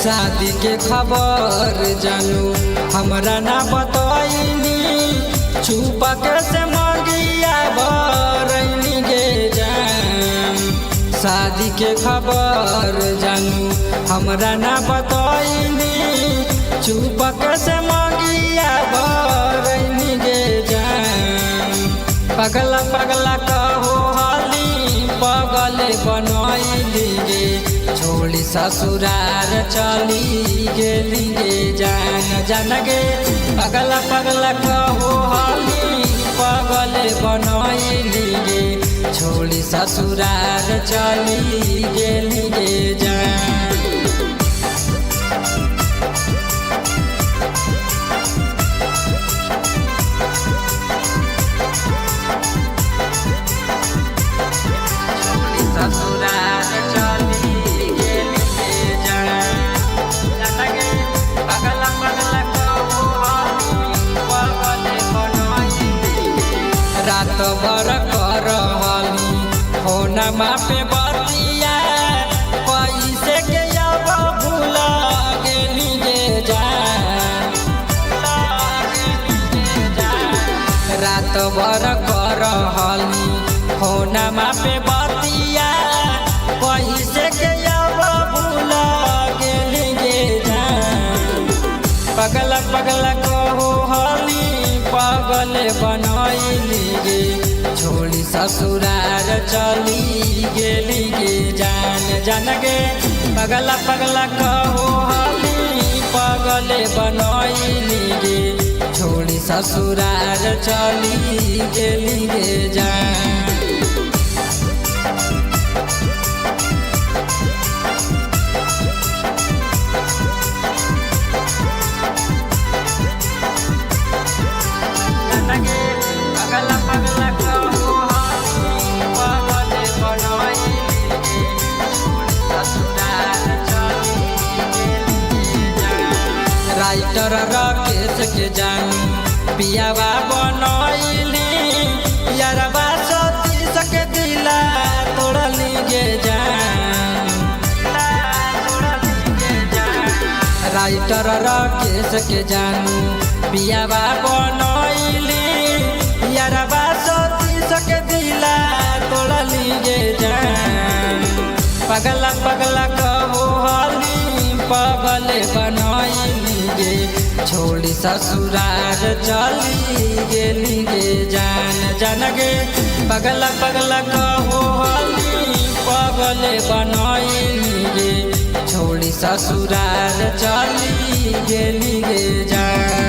शादी के खबर जानू हमरा ना बतैनी, छुपा के से मंगिया भरैनी गे जान। शादी के खबर जानू हमरा ना बतैनी, छुपा के से मंगिया भरैनी गे जान। पगला पगला कहो हाली पगले बनैली गे, छोड़ी ससुरार चली गेली गे जान। जान गे पगला पगला कहो हाली पगले बनैली गे, छोड़ी ससुरार चली गेली गे जान। ससुराल चली गेली गे जान। जान गे पगला पगला कहो हाली पगले बनैली गे, रात भर करहली फोनमा पे बतिया, पैसे के अब भूल गेली गे जान। रात भर करहली फोनमा पे बतिया, पैसे के अब भूल गेली गे जान। पगला पगला कहो हाली पगले बनैली गे, छोड़ी ससुरार चली गेली गे जान। जान गे पगला पगला कहो हाली पगले बनैली गे, छोड़ी ससुरार चली गेली गे जान। पगला पगला कहो हाली पगले बनैली गे, ससुराल चली गेली गे जान। राइटर राकेश के जानू पियावा बनैली, यारबा सतीश के दिला तोड़ली गे जान। राइटर राकेश के जानू पियावा बनैली, यारबा सतीश के दिला तोड़ली गे जान। पगला पगला कहो हाली पगले बनैली गे, छोड़ी ससुरार चली गेली गे जान। जान गे पगला पगला कहो हाली पगले बनैली गे, छोड़ी ससुरार चली गेली गे जान।